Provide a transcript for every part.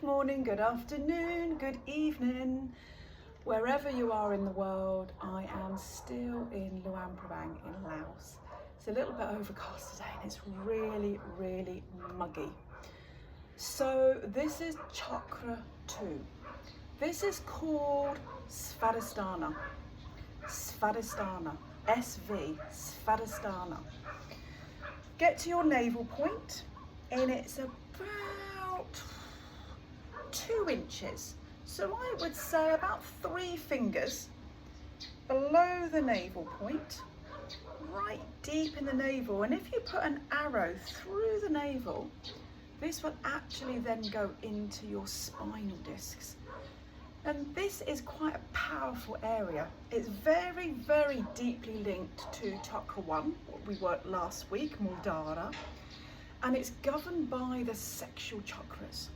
morning, good afternoon, good evening. Wherever you are in the world, I am still in Luang Prabang in Laos. It's a little bit overcast today and it's really, really muggy. So this is Chakra 2. This is called Svadhisthana. Svadhisthana. SV. Svadhisthana. Get to your navel point and it's about 2 inches. So I would say about 3 fingers below the navel point, right deep in the navel. And if you put an arrow through the navel, this will actually then go into your spinal discs. And this is quite a powerful area. It's very, very deeply linked to Chakra 1, what we worked last week, Muladhara. And it's governed by the sexual chakras.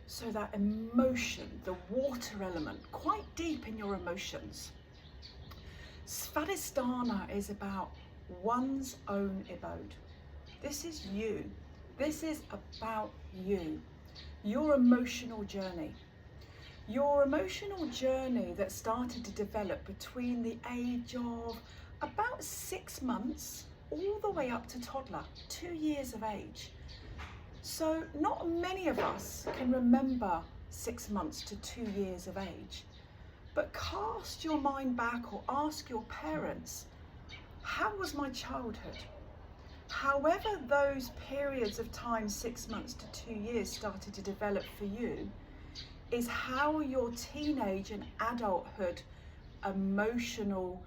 So that emotion, the water element, quite deep in your emotions. Svadhisthana is about one's own abode. This is you. This is about you, your emotional journey. Your emotional journey that started to develop between the age of about 6 months all the way up to toddler, 2 years of age. So not many of us can remember 6 months to 2 years of age, but cast your mind back or ask your parents, how was my childhood? However those periods of time, 6 months to 2 years, started to develop for you, is how your teenage and adulthood emotional,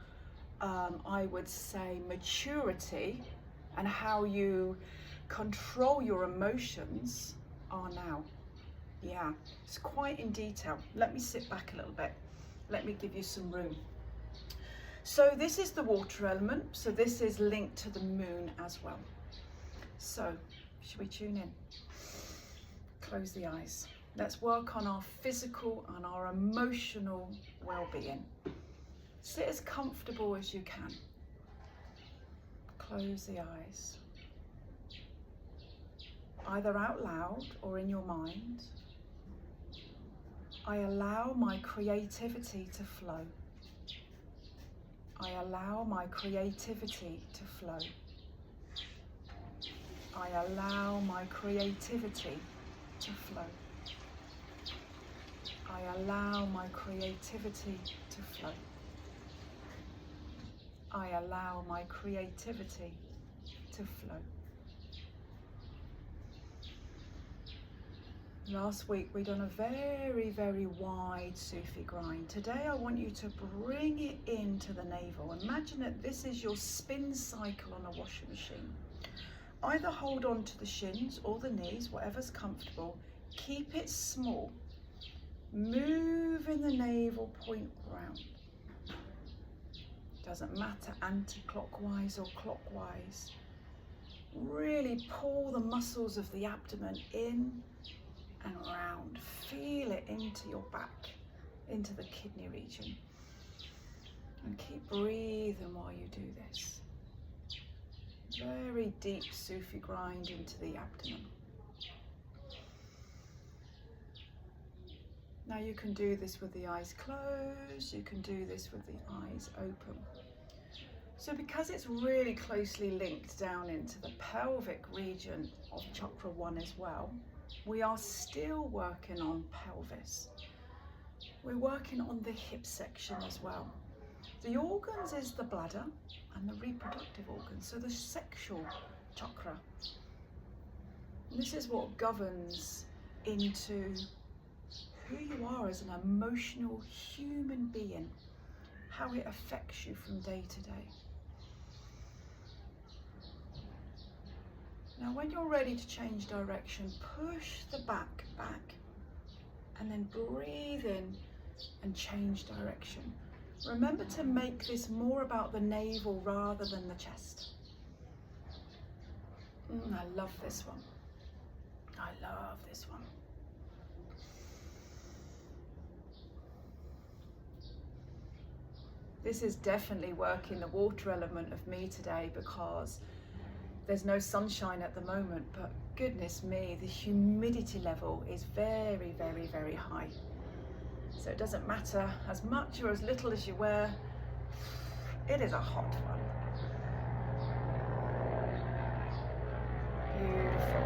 I would say, maturity and how you control your emotions are now. Yeah, it's quite in detail. Let me sit back a little bit. Let me give you some room. So this is the water element. So this is linked to the moon as well. So should we tune in? Close the eyes. Let's work on our physical and our emotional well-being. Sit as comfortable as you can. Close the eyes. Either out loud or in your mind. I allow my creativity to flow. I allow my creativity to flow. I allow my creativity to flow. I allow my creativity to flow. I allow my creativity to flow. Last week we done a very, very wide Sufi grind. Today I want you to bring it into the navel. Imagine that this is your spin cycle on a washing machine. Either hold on to the shins or the knees, whatever's comfortable. Keep it small. Move in the navel point round. Doesn't matter anti-clockwise or clockwise. Really pull the muscles of the abdomen in and round. Feel it into your back, into the kidney region. And keep breathing while you do this. Very deep Sufi grind into the abdomen. Now you can do this with the eyes closed, you can do this with the eyes open. So because it's really closely linked down into the pelvic region of Chakra 1 as well, we are still working on pelvis. We're working on the hip section as well. The organs is the bladder and the reproductive organs, so the sexual chakra. And this is what governs into who you are as an emotional human being, how it affects you from day to day. Now when you're ready to change direction, push the back, and then breathe in and change direction. Remember to make this more about the navel rather than the chest. I love this one. I love this one. This is definitely working the water element of me today because There's no sunshine at the moment, but goodness me, the humidity level is very, very, very high. So it doesn't matter as much or as little as you wear, it is a hot one. Beautiful.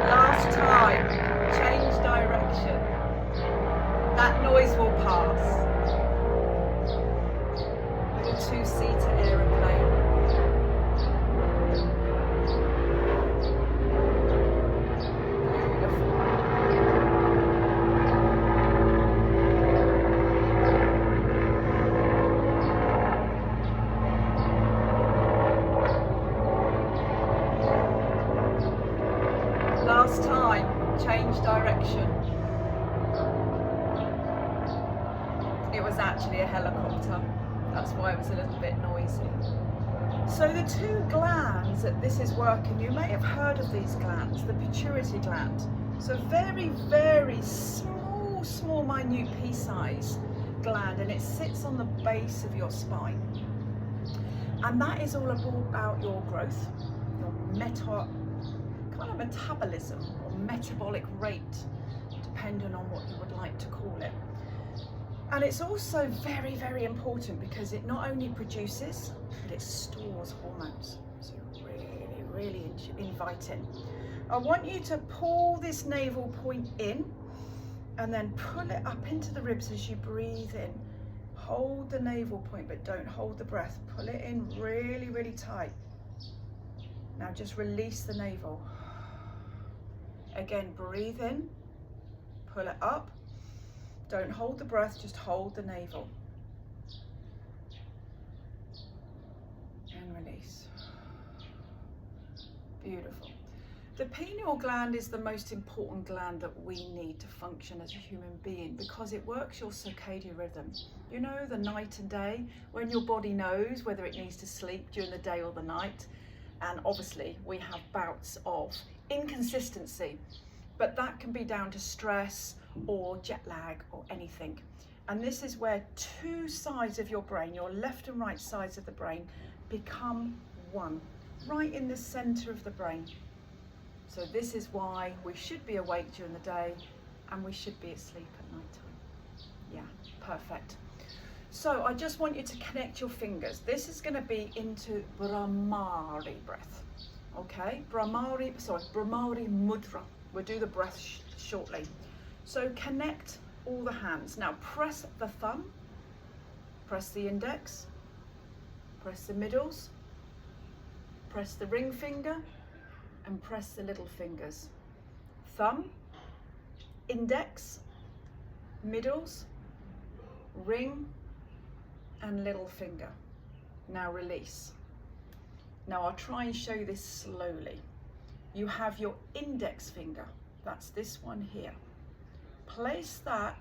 Last time, change direction. That noise will pass. Little two-seater aeroplane. Last time, change direction. It was actually a helicopter. That's why it was a little bit noisy. So the two glands that this is working, you may have heard of these glands, the pituitary gland. So very, very small, minute pea-size gland, and it sits on the base of your spine. And that is all about your growth, your metabolism or metabolic rate, depending on what you would like to call it. And it's also very, very important because it not only produces, but it stores hormones. So really, really inviting. I want you to pull this navel point in and then pull it up into the ribs as you breathe in. Hold the navel point, but don't hold the breath. Pull it in really, really tight. Now just release the navel. Again, breathe in, pull it up. Don't hold the breath, just hold the navel. And release. Beautiful. The pineal gland is the most important gland that we need to function as a human being because it works your circadian rhythm. You know, the night and day, when your body knows whether it needs to sleep during the day or the night. And obviously we have bouts of inconsistency, but that can be down to stress or jet lag or anything. And this is where two sides of your brain, your left and right sides of the brain, become one, right in the center of the brain. So this is why we should be awake during the day and we should be asleep at night time. Yeah, perfect. So I just want you to connect your fingers. This is going to be into Brahmari breath. Okay, Brahmari Mudra. We'll do the breath shortly. So connect all the hands. Now press the thumb, press the index, press the middles, press the ring finger, and press the little fingers. Thumb, index, middles, ring, and little finger. Now release. Now I'll try and show you this slowly. You have your index finger, that's this one here. Place that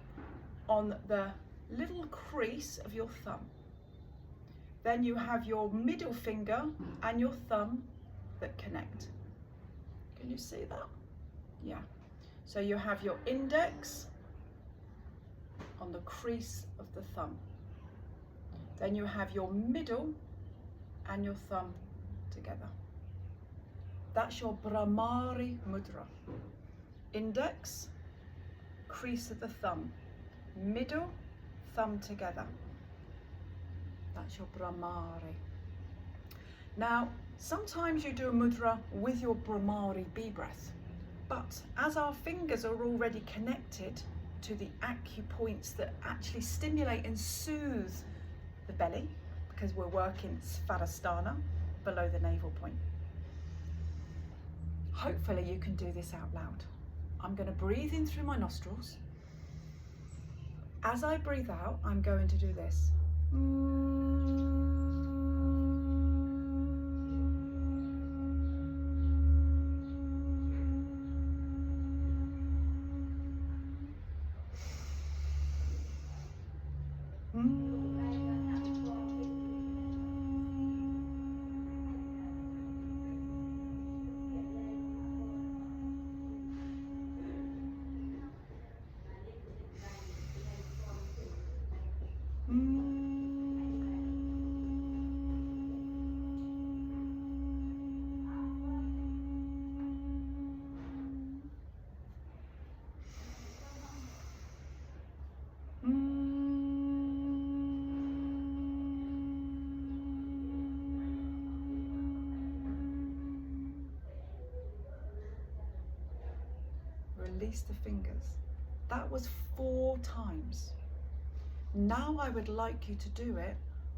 on the little crease of your thumb. Then you have your middle finger and your thumb that connect. Can you see that? Yeah. So you have your index on the crease of the thumb. Then you have your middle and your thumb together. That's your Brahmari Mudra. Index, crease of the thumb, middle, thumb together. That's your Brahmari. Now, sometimes you do a mudra with your Brahmari bee breath, but as our fingers are already connected to the acupoints that actually stimulate and soothe the belly, because we're working Svadhisthana below the navel point. Hopefully you can do this out loud. I'm going to breathe in through my nostrils. As I breathe out, I'm going to do this. release the fingers. That was 4 times. Now I would like you to do it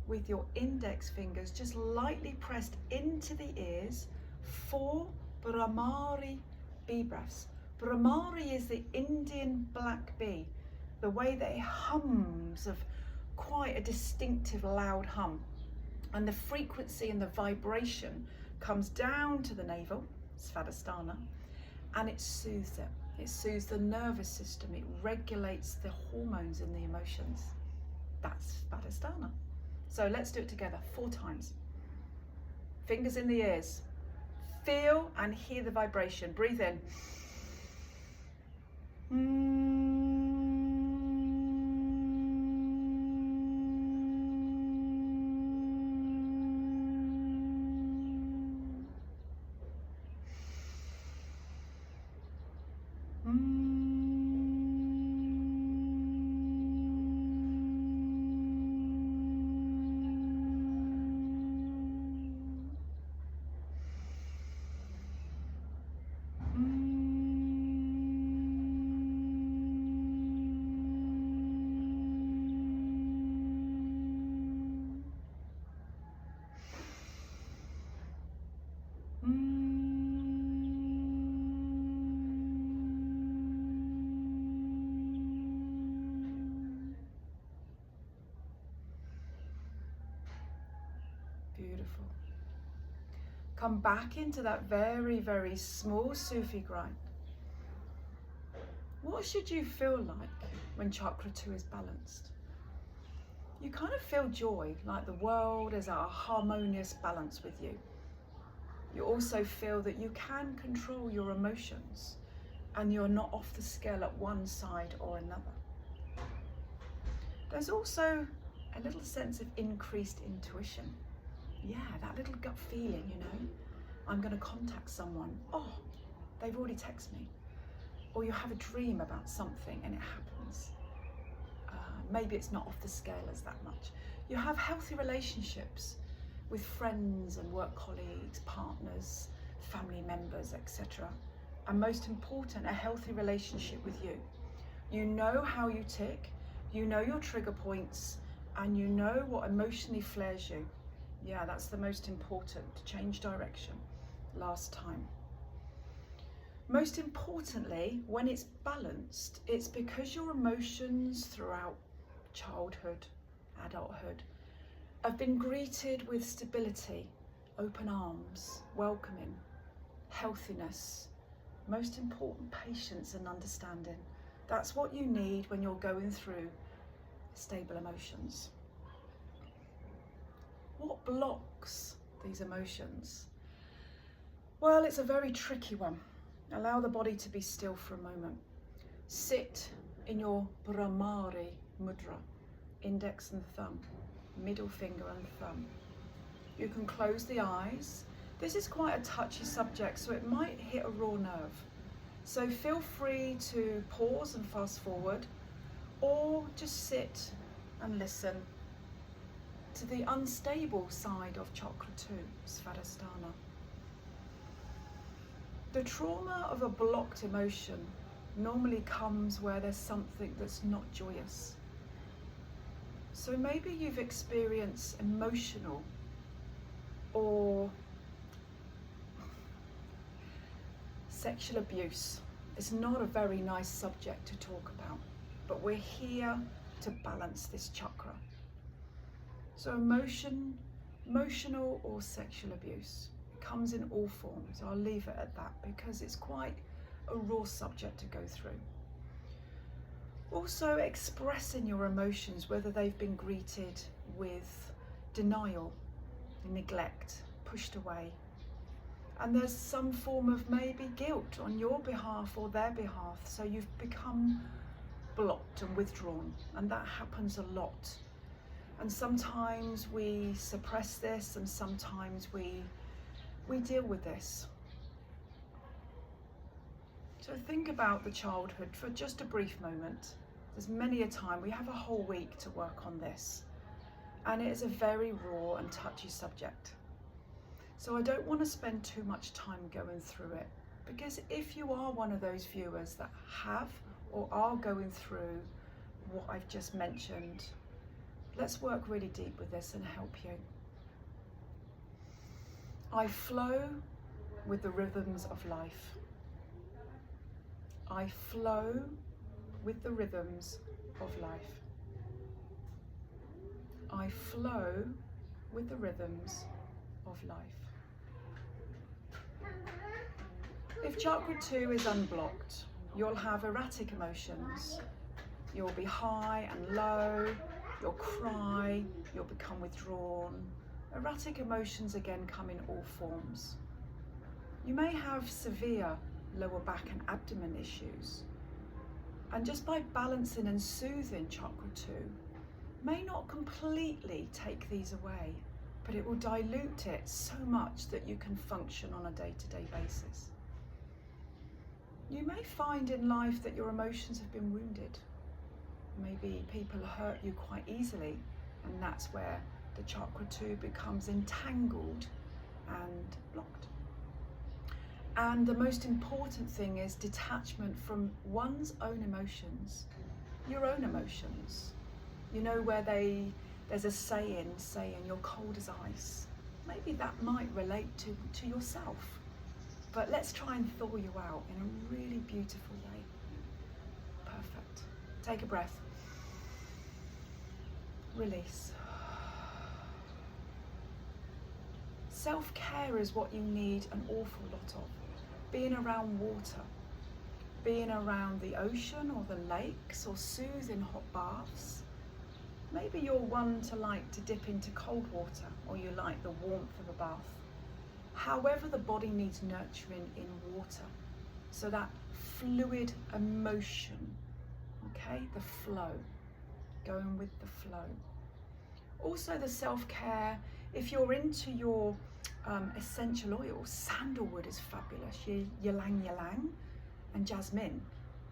with your index fingers just lightly pressed into the ears. 4 Brahmari bee breaths. Brahmari is the Indian black bee, the way that it hums of quite a distinctive loud hum. And the frequency and the vibration comes down to the navel, Svadhisthana, and it soothes it. It soothes the nervous system. It regulates the hormones and the emotions. That's Svadhisthana. So let's do it together 4 times. Fingers in the ears. Feel and hear the vibration. Breathe in. Beautiful. Come back into that very, very small Sufi grind. What should you feel like when Chakra 2 is balanced? You kind of feel joy, like the world is at a harmonious balance with you. You also feel that you can control your emotions and you're not off the scale at one side or another. There's also a little sense of increased intuition. Yeah, that little gut feeling, you know, I'm going to contact someone. Oh, they've already texted me. Or you have a dream about something and it happens. Maybe it's not off the scale as that much. You have healthy relationships with friends and work colleagues, partners, family members, etc. And most important, a healthy relationship with you. You know how you tick, you know your trigger points, and you know what emotionally flares you. Yeah, that's the most important. Change direction. Last time. Most importantly, when it's balanced, it's because your emotions throughout childhood, adulthood, have been greeted with stability, open arms, welcoming, healthiness, most important, patience and understanding. That's what you need when you're going through stable emotions. What blocks these emotions? Well, it's a very tricky one. Allow the body to be still for a moment. Sit in your Brahmari mudra, index and thumb, middle finger and thumb. You can close the eyes. This is quite a touchy subject, so it might hit a raw nerve. So feel free to pause and fast forward, or just sit and listen to the unstable side of Chakra 2, Svadhisthana. The trauma of a blocked emotion normally comes where there's something that's not joyous. So maybe you've experienced emotional or sexual abuse. It's not a very nice subject to talk about, but we're here to balance this chakra. So emotional or sexual abuse, it comes in all forms. I'll leave it at that because it's quite a raw subject to go through. Also expressing your emotions, whether they've been greeted with denial, neglect, pushed away. And there's some form of maybe guilt on your behalf or their behalf, so you've become blocked and withdrawn, and that happens a lot. And sometimes we suppress this, and sometimes we deal with this. So think about the childhood for just a brief moment. There's many a time, we have a whole week to work on this. And it is a very raw and touchy subject. So I don't want to spend too much time going through it Because if you are one of those viewers that have or are going through what I've just mentioned, let's work really deep with this and help you. I flow with the rhythms of life. I flow with the rhythms of life. I flow with the rhythms of life. If chakra 2 is unblocked, you'll have erratic emotions. You'll be high and low, you'll cry, you'll become withdrawn. Erratic emotions again come in all forms. You may have severe lower back and abdomen issues. And just by balancing and soothing chakra 2, may not completely take these away, but it will dilute it so much that you can function on a day-to-day basis. You may find in life that your emotions have been wounded. Maybe people hurt you quite easily, and that's where the chakra 2 becomes entangled and blocked. And the most important thing is detachment from one's own emotions, your own emotions. You know where there's a saying, you're cold as ice. Maybe that might relate to yourself. But let's try and thaw you out in a really beautiful way. Perfect. Take a breath. Release. Self-care is what you need an awful lot of. Being around water, being around the ocean or the lakes, or soothing hot baths. Maybe you're one to like to dip into cold water, or you like the warmth of a bath. However, the body needs nurturing in water. So that fluid emotion, okay, the flow, going with the flow. Also the self-care, if you're into your essential oils, sandalwood is fabulous, ylang ylang and jasmine.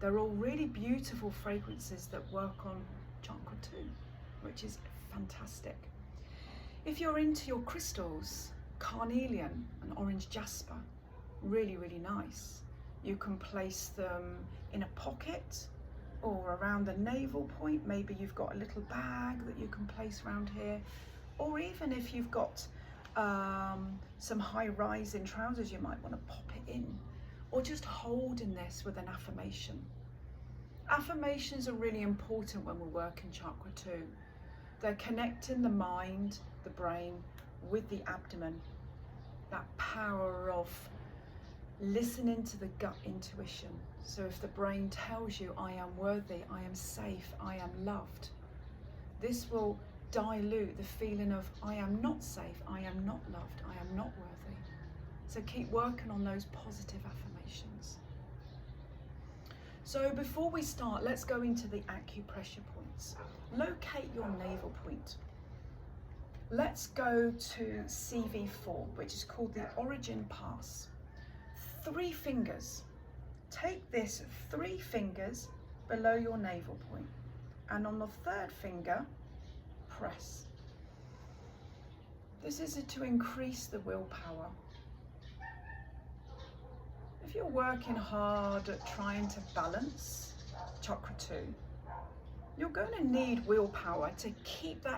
They're all really beautiful fragrances that work on chakra 2, which is fantastic. If you're into your crystals, carnelian and orange jasper, really, really nice. You can place them in a pocket or around the navel point. Maybe you've got a little bag that you can place around here, or even if you've got some high-rise in trousers, you might want to pop it in, or just holding this with an affirmation. Affirmations are really important when we're working chakra 2. They're connecting the mind, the brain, with the abdomen. That power of listening to the gut intuition. So if the brain tells you, I am worthy, I am safe, I am loved, this will dilute the feeling of I am not safe, I am not loved, I am not worthy. So keep working on those positive affirmations. So before we start, let's go into the acupressure points. Locate your navel point. Let's go to CV4, which is called the origin pass. 3 fingers. Take this 3 fingers below your navel point, and on the 3rd finger, press. This is to increase the willpower. If you're working hard at trying to balance chakra 2, you're going to need willpower to keep that